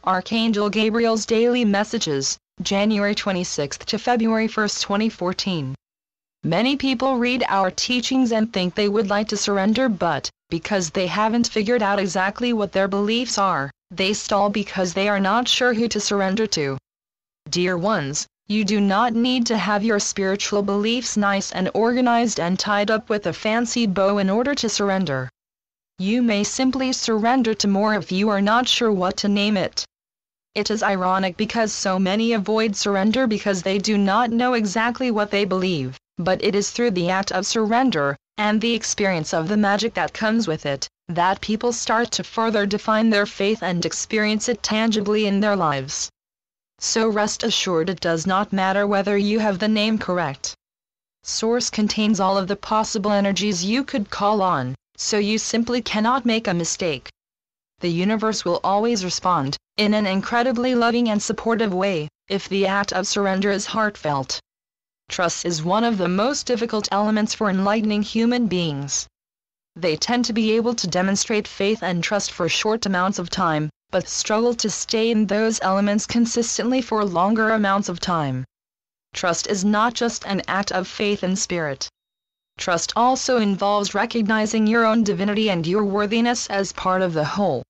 Archangel Gabriel's Daily Messages, January 26 to February 1, 2014. Many people read our teachings and think they would like to surrender, but, because they haven't figured out exactly what their beliefs are, they stall because they are not sure who to surrender to. Dear ones, you do not need to have your spiritual beliefs nice and organized and tied up with a fancy bow in order to surrender. You may simply surrender to more if you are not sure what to name it. It is ironic because so many avoid surrender because they do not know exactly what they believe, but it is through the act of surrender, and the experience of the magic that comes with it, that people start to further define their faith and experience it tangibly in their lives. So rest assured it does not matter whether you have the name correct. Source contains all of the possible energies you could call on, so you simply cannot make a mistake. The universe will always respond, in an incredibly loving and supportive way, if the act of surrender is heartfelt. Trust is one of the most difficult elements for enlightening human beings. They tend to be able to demonstrate faith and trust for short amounts of time, but struggle to stay in those elements consistently for longer amounts of time. Trust is not just an act of faith and spirit. Trust also involves recognizing your own divinity and your worthiness as part of the whole.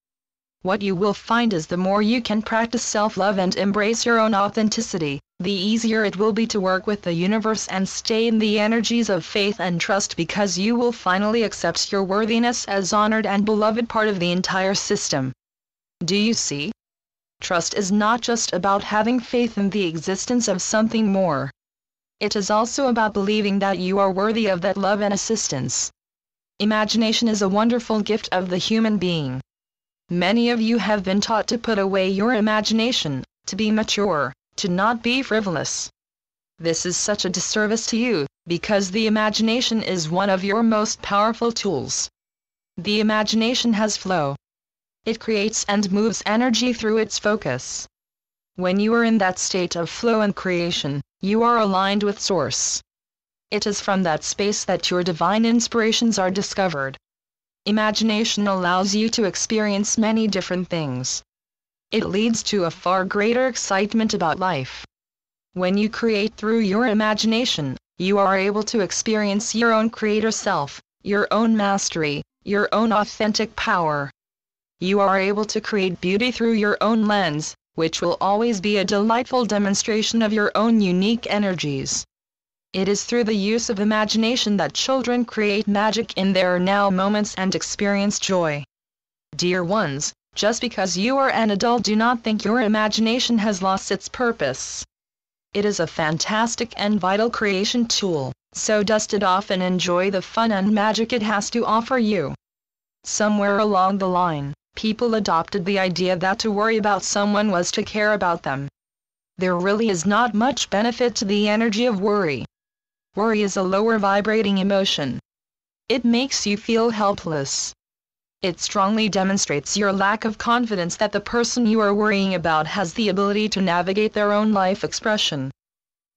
What you will find is the more you can practice self-love and embrace your own authenticity, the easier it will be to work with the universe and stay in the energies of faith and trust, because you will finally accept your worthiness as honored and beloved part of the entire system. Do you see? Trust is not just about having faith in the existence of something more. It is also about believing that you are worthy of that love and assistance. Imagination is a wonderful gift of the human being. Many of you have been taught to put away your imagination, to be mature, to not be frivolous. This is such a disservice to you, because the imagination is one of your most powerful tools. The imagination has flow. It creates and moves energy through its focus. When you are in that state of flow and creation, you are aligned with Source. It is from that space that your divine inspirations are discovered. Imagination allows you to experience many different things. It leads to a far greater excitement about life. When you create through your imagination, you are able to experience your own creator self, your own mastery, your own authentic power. You are able to create beauty through your own lens, which will always be a delightful demonstration of your own unique energies. It is through the use of imagination that children create magic in their now moments and experience joy. Dear ones, just because you are an adult, do not think your imagination has lost its purpose. It is a fantastic and vital creation tool, so dust it off and enjoy the fun and magic it has to offer you. Somewhere along the line, people adopted the idea that to worry about someone was to care about them. There really is not much benefit to the energy of worry. Worry is a lower vibrating emotion. It makes you feel helpless. It strongly demonstrates your lack of confidence that the person you are worrying about has the ability to navigate their own life expression.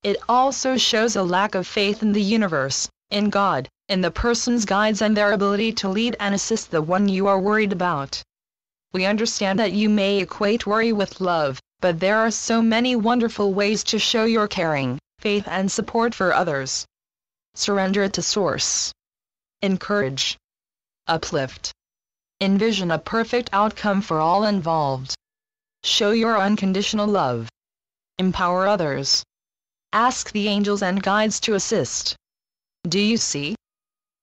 It also shows a lack of faith in the universe, in God, in the person's guides and their ability to lead and assist the one you are worried about. We understand that you may equate worry with love, but there are so many wonderful ways to show your caring, faith and support for others. Surrender it to Source. Encourage. Uplift. Envision a perfect outcome for all involved. Show your unconditional love. Empower others. Ask the angels and guides to assist. Do you see?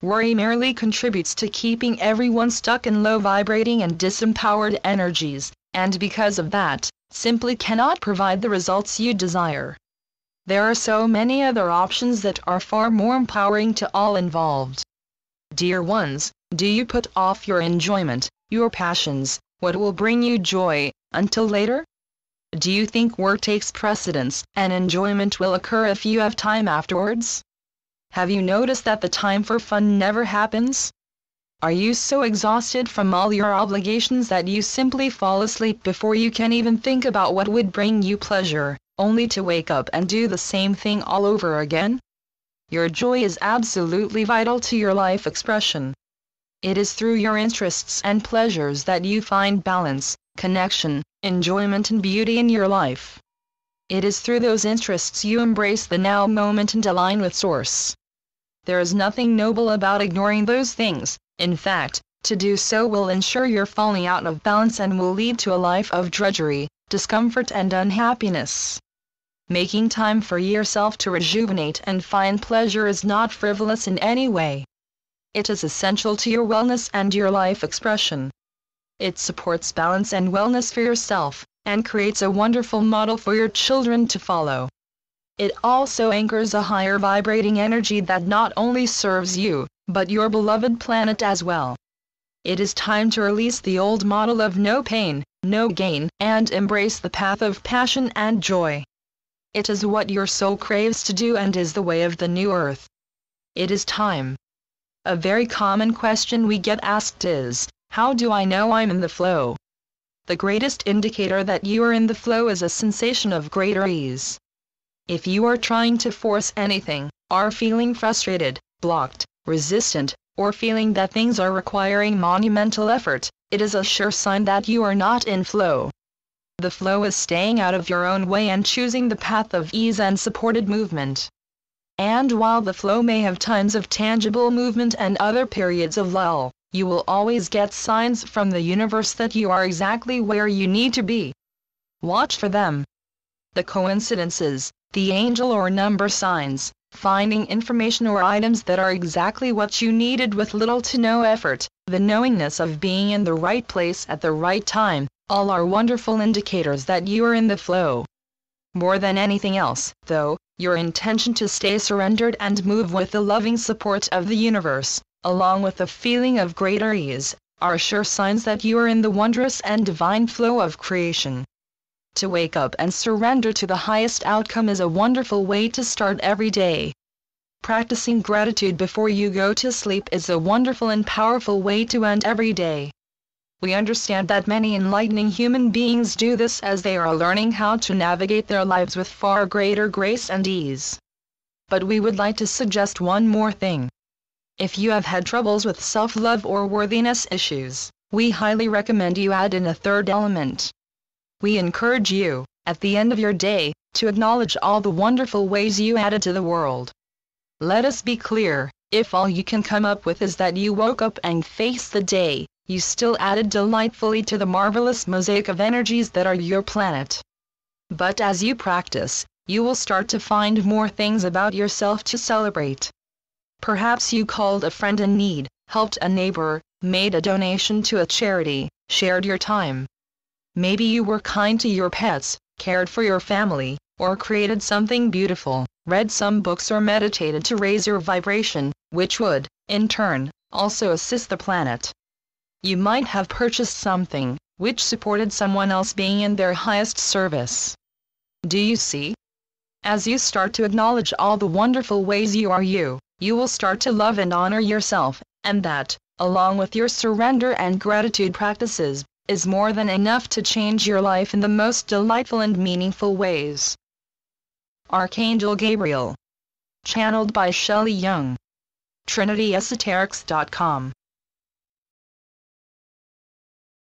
Worry merely contributes to keeping everyone stuck in low vibrating and disempowered energies, and because of that, simply cannot provide the results you desire. There are so many other options that are far more empowering to all involved. Dear ones, do you put off your enjoyment, your passions, what will bring you joy, until later? Do you think work takes precedence, and enjoyment will occur if you have time afterwards? Have you noticed that the time for fun never happens? Are you so exhausted from all your obligations that you simply fall asleep before you can even think about what would bring you pleasure, only to wake up and do the same thing all over again? Your joy is absolutely vital to your life expression. It is through your interests and pleasures that you find balance, connection, enjoyment and beauty in your life. It is through those interests you embrace the now moment and align with Source. There is nothing noble about ignoring those things. In fact, to do so will ensure you're falling out of balance and will lead to a life of drudgery, discomfort and unhappiness. Making time for yourself to rejuvenate and find pleasure is not frivolous in any way. It is essential to your wellness and your life expression. It supports balance and wellness for yourself, and creates a wonderful model for your children to follow. It also anchors a higher vibrating energy that not only serves you, but your beloved planet as well. It is time to release the old model of no pain, no gain, and embrace the path of passion and joy. It is what your soul craves to do and is the way of the new earth. It is time. A very common question we get asked is, how do I know I'm in the flow? The greatest indicator that you are in the flow is a sensation of greater ease. If you are trying to force anything, are feeling frustrated, blocked, resistant, or feeling that things are requiring monumental effort, it is a sure sign that you are not in flow. The flow is staying out of your own way and choosing the path of ease and supported movement. And while the flow may have times of tangible movement and other periods of lull, you will always get signs from the universe that you are exactly where you need to be. Watch for them. The coincidences, the angel or number signs, finding information or items that are exactly what you needed with little to no effort, the knowingness of being in the right place at the right time, all are wonderful indicators that you are in the flow. More than anything else, though, your intention to stay surrendered and move with the loving support of the universe, along with a feeling of greater ease, are sure signs that you are in the wondrous and divine flow of creation. To wake up and surrender to the highest outcome is a wonderful way to start every day. Practicing gratitude before you go to sleep is a wonderful and powerful way to end every day. We understand that many enlightening human beings do this as they are learning how to navigate their lives with far greater grace and ease. But we would like to suggest one more thing. If you have had troubles with self-love or worthiness issues, we highly recommend you add in a third element. We encourage you, at the end of your day, to acknowledge all the wonderful ways you added to the world. Let us be clear, if all you can come up with is that you woke up and faced the day, you still added delightfully to the marvelous mosaic of energies that are your planet. But as you practice, you will start to find more things about yourself to celebrate. Perhaps you called a friend in need, helped a neighbor, made a donation to a charity, shared your time. Maybe you were kind to your pets, cared for your family, or created something beautiful, read some books or meditated to raise your vibration, which would, in turn, also assist the planet. You might have purchased something, which supported someone else being in their highest service. Do you see? As you start to acknowledge all the wonderful ways you are you will start to love and honor yourself, and that, along with your surrender and gratitude practices, is more than enough to change your life in the most delightful and meaningful ways. Archangel Gabriel. Channeled by Shelley Young. TrinityEsoterics.com